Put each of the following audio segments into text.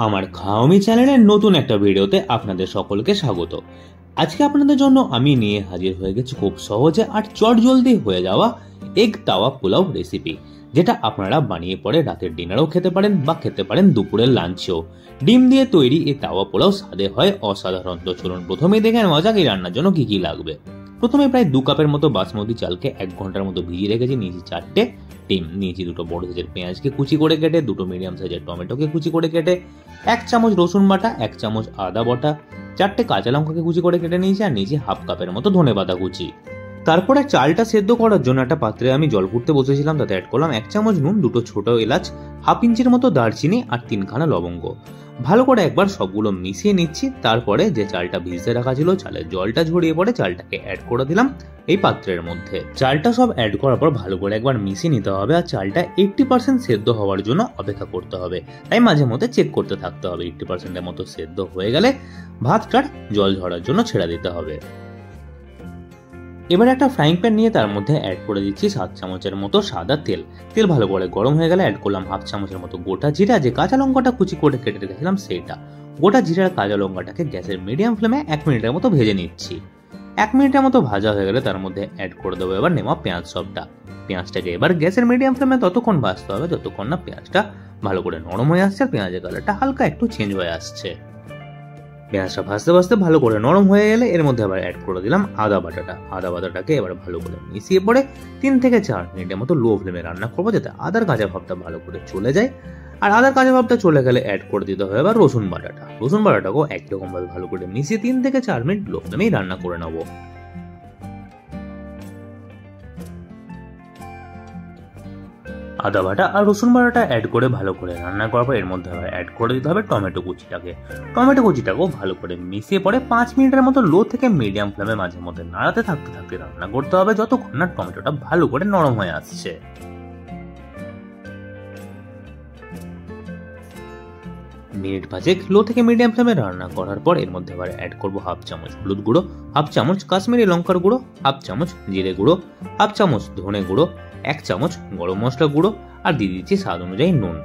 আমার খাওয়ামি চ্যানেলের নতুন একটা ভিডিওতে আপনাদের সকলকে স্বাগত। আজকে আপনাদের জন্য আমি নিয়ে হাজির হয়ে গেছি খুব সহজে আর চটজলদি হয়ে যাওয়া এগ তাওয়া পোলাও রেসিপি, যেটা আপনারা বানিয়ে পরে রাতের ডিনারও খেতে পারেন বা খেতে পারেন দুপুরের লাঞ্চেও। ডিম দিয়ে তৈরি এই তাওয়া পোলাও স্বাদে হয় অসাধারণ। তো চলুন প্রথমেই দেখে নেওয়া যাক এই রান্নার জন্য কি কি লাগবে। প্রথমে প্রায় 2 কাপের মতো বাসমতি চালকে 1 ঘন্টার মতো ভিজিয়ে রেখেছি। নিয়েছি 4টে ডিম, নিয়েছি 2টো বড় সাইজের পেঁয়াজকে কুচি করে কেটে, 2টো মিডিয়াম সাইজের টমেটোকে কুচি করে কেটে, 1 চামচ রসুন বাটা, 1 চামচ আদা বাটা, 4টে কাঁচা লঙ্কাকে কুচি করে কেটে নিয়েছি, আর নিয়েছি হাফ কাপের মতো ধনেপাতা কুচি। তারপরে চালটা সেদ্ধ করার জন্য একটা পাত্রে আমি জল ফুটতে বসেছিলাম, তাতে অ্যাড করলাম 1 চামচ নুন, 2টো ছোট এলাচ, হাফ ইঞ্চির মতো দারচিনি আর 3খানা লবঙ্গ। ভালো করে একবার সবগুলো মিশিয়ে নিচ্ছি। তারপরে যে চালটা ভিজতে রাখা ছিল, চালের জলটা ঝরিয়ে পড়ে চালটাকে অ্যাড করে দিলাম এই পাত্রের মধ্যে। চালটা সব অ্যাড করার পর ভালো করে একবার মিশিয়ে নিতে হবে, আর চালটা 80% সেদ্ধ হওয়ার জন্য অপেক্ষা করতে হবে। তাই মাঝে মধ্যে চেক করতে থাকতে হবে। 80%-এর মতো সেদ্ধ হয়ে গেলে ভাতটার জল ঝরার জন্য ছেড়ে দিতে হবে। এবার একটা ফ্রাইং প্যান নিয়ে তার মধ্যে অ্যাড করে দিচ্ছি 7 চামচের মতো সাদা তেল। তেল ভালো করে গরম হয়ে গেলে অ্যাড করলাম হাফ চামচের মতো গোটা জিরা, যে কাঁচা লঙ্কাটা কুচি করে কেটে রেখেছিলাম সেইটা। গোটা জিরার কাঁচা লঙ্কাটাকে গ্যাসের মিডিয়াম ফ্লেমে 1 মিনিটের মতো ভেজে নিচ্ছি। 1 মিনিটের মতো ভাজা হয়ে গেলে তার মধ্যে অ্যাড করে দেবো এবার নেওয়া পেঁয়াজ সবটা। পেঁয়াজটাকে এবার গ্যাসের মিডিয়াম ফ্লেমে ততক্ষণ ভাজতে হবে যতক্ষণ না পেঁয়াজটা ভালো করে নরম হয়ে আসছে আর পেঁয়াজের কালারটা হালকা একটু চেঞ্জ হয়ে আসছে। পেঁয়াজটা ভাজতে ভাজতে ভালো করে নরম হয়ে গেলে এর মধ্যে আবার অ্যাড করে দিলাম আদা বাটাটা। আদা বাটাটাকে এবার ভালো করে মিশিয়ে পরে 3 থেকে 4 মিনিটের মতো লো ফ্লেমে রান্না করবো, যাতে আদার কাঁচা ভাবটা ভালো করে চলে যায়। আর আদার কাঁচা ভাবটা চলে গেলে অ্যাড করে দিতে হবে এবার রসুন বাটাটা। রসুন বাটাটাকেও একই রকম ভাবে ভালো করে মিশিয়ে 3 থেকে 4 মিনিট লো ফ্লেমেই রান্না করে নেবো। আদা বাটা আর রসুন বাটাটা অ্যাড করে ভালো করে রান্না করার পর এর মধ্যে আবার অ্যাড করে দিতে হবে টমেটো কুচিটাকে। টমেটো কুচিটাকেও ভালো করে মিশিয়ে পরে 5 মিনিটের মতো লো থেকে মিডিয়াম ফ্লেমে মাঝে মধ্যে নাড়াতে থাকতে থাকতে রান্না করতে হবে যতক্ষণ না টমেটোটা ভালো করে নরম হয়ে আসছে। মিনিট 5 লো থেকে মিডিয়াম ফ্লেমে রান্না করার পর এর মধ্যে আবার অ্যাড করবো হাফ চামচ হলুদ গুঁড়ো, হাফ চামচ কাশ্মীরি লঙ্কার গুঁড়ো, হাফ চামচ জিরে গুঁড়ো, হাফ চামচ ধনে গুঁড়ো, 1 চামচ গরম মশলা গুঁড়ো, আর দিয়ে দিচ্ছি স্বাদ অনুযায়ী নুন।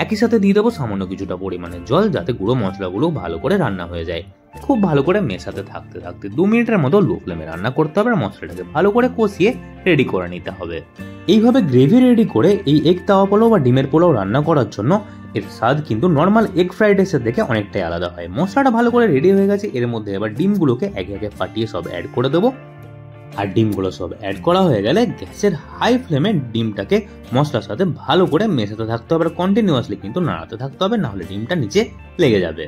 একই সাথে দিয়ে দেবো সামান্য কিছুটা পরিমাণে জল, যাতে গুঁড়ো মশলাগুলো ভালো করে রান্না হয়ে যায়। খুব ভালো করে মেশাতে থাকতে থাকতে 2 মিনিটের মতো লো ফ্লেমে রান্না করতে হবে, আর মশলাটাকে ভালো করে কষিয়ে রেডি করে নিতে হবে। এইভাবে গ্রেভি রেডি করে এই এগ তাওয়া পোলাও বা ডিমের পোলাও রান্না করার জন্য এর স্বাদ কিন্তু নর্মাল এগ ফ্রাইড রাইসের থেকে অনেকটাই আলাদা হয়। মশলাটা ভালো করে রেডি হয়ে গেছে। এর মধ্যে এবার ডিমগুলোকে একে একে ফাটিয়ে সব অ্যাড করে দেবো। আর ডিমগুলো সব অ্যাড করা হয়ে গেলে গ্যাসের হাই ফ্লেমে ডিমটাকে মশলার সাথে ভালো করে মেশাতে থাকতে হবে, আর কন্টিনিউয়াসলি কিন্তু নাড়াতে থাকতে হবে, না হলে ডিমটা নিচে লেগে যাবে।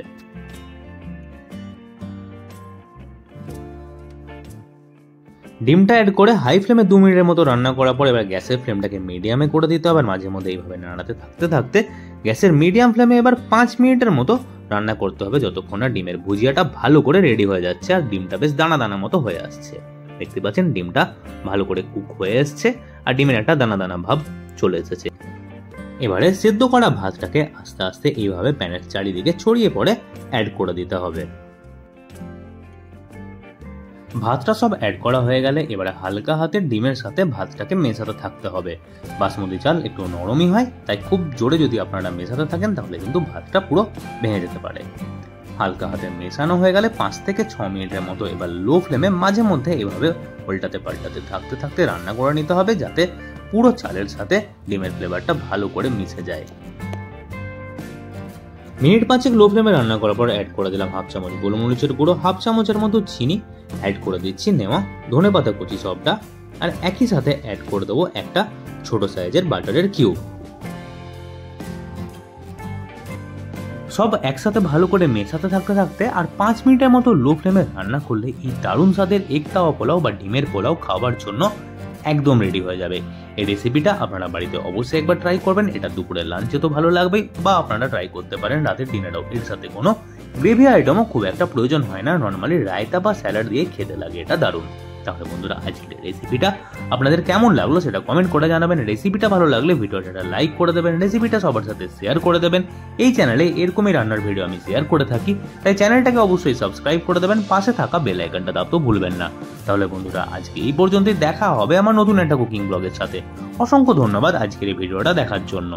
ডিমটা অ্যাড করে হাই ফ্লেমে 2 মিনিটের মতো রান্না করার পর এবার গ্যাসের ফ্লেমটাকে মিডিয়ামে করে দিতে হবে। মাঝে মধ্যে এইভাবে নাড়াতে থাকতে থাকতে গ্যাসের মিডিয়াম ফ্লেমে এবার 5 মিনিটের মতো রান্না করতে হবে, যতক্ষণ না ডিমের ভুজিয়াটা ভালো করে রেডি হয়ে যাচ্ছে আর ডিমটা বেশ দানা দানা মতো হয়ে আসছে। দেখতে পাচ্ছেন ডিমটা ভালো করে কুক হয়ে এসছে আর ডিমের একটা দানা দানা ভাব চলে এসেছে। এবারে সেদ্ধ করা ভাতটাকে আস্তে আস্তে এইভাবে প্যানের চারিদিকে ছড়িয়ে পড়ে অ্যাড করে দিতে হবে। ভাতটা সব অ্যাড করা হয়ে গেলে এবারে হালকা হাতে ডিমের সাথে ভাতটাকে মেশাতে থাকতে হবে। বাসমতি চাল একটু নরমই হয়, তাই খুব জোরে যদি আপনারা মেশাতে থাকেন তাহলে কিন্তু ভাতটা পুরো ভেঙে যেতে পারে। হালকা হাতে মেশানো হয়ে গেলে 5 থেকে 6 মিনিটের মতো এবার লো ফ্লেমে মাঝে মধ্যে এভাবে উল্টাতে পাল্টাতে থাকতে থাকতে রান্না করে নিতে হবে, যাতে পুরো চালের সাথে ডিমের ফ্লেভারটা ভালো করে মিশে যায়। মিনিট 5 লো ফ্লেমে রান্না করার পর অ্যাড করে দিলাম হাফ চামচ গোলমরিচের গুঁড়ো, হাফ চামচের মতো চিনি, অ্যাড করে দিচ্ছি নেওয়া ধনেপাতা কুচি সবটা, আর একই সাথে অ্যাড করে দেবো একটা ছোট সাইজের বাটারের কিউব। সব একসাথে ভালো করে মেশাতে থাকতে থাকতে আর 5 মিনিটের মতো লো ফ্লেমে রান্না করলে এই দারুণ স্বাদের এগ তাওয়া পোলাও বা ডিমের পোলাও খাওয়ার জন্য একদম রেডি হয়ে যাবে। এই রেসিপিটা আপনারা বাড়িতে অবশ্যই একবার ট্রাই করবেন। এটা দুপুরের লাঞ্চে তো ভালো লাগবে, বা আপনারা ট্রাই করতে পারেন রাতের ডিনারেও। এর সাথে কোনো গ্রেভি আইটেমও খুব একটা প্রয়োজন হয় না, নর্মালি রায়তা বা স্যালাড দিয়ে খেতে লাগে এটা দারুণ। তাহলে বন্ধুরা আজকের রেসিপিটা আপনাদের কেমন লাগলো সেটা কমেন্ট করে জানাবেন। রেসিপিটা ভালো লাগলে ভিডিওটা লাইক করে দেবেন, রেসিপিটা সবার সাথে শেয়ার করে দেবেন। এই চ্যানেলে এরকমই রান্নার ভিডিও আমি শেয়ার করে থাকি, তাই চ্যানেলটাকে অবশ্যই সাবস্ক্রাইব করে দেবেন, পাশে থাকা বেল আইকনটা দাবতেও ভুলবেন না। তাহলে বন্ধুরা আজকে এই পর্যন্তই, দেখা হবে আমার নতুন একটা কুকিং ব্লগের সাথে। অসংখ্য ধন্যবাদ আজকের এই ভিডিওটা দেখার জন্য।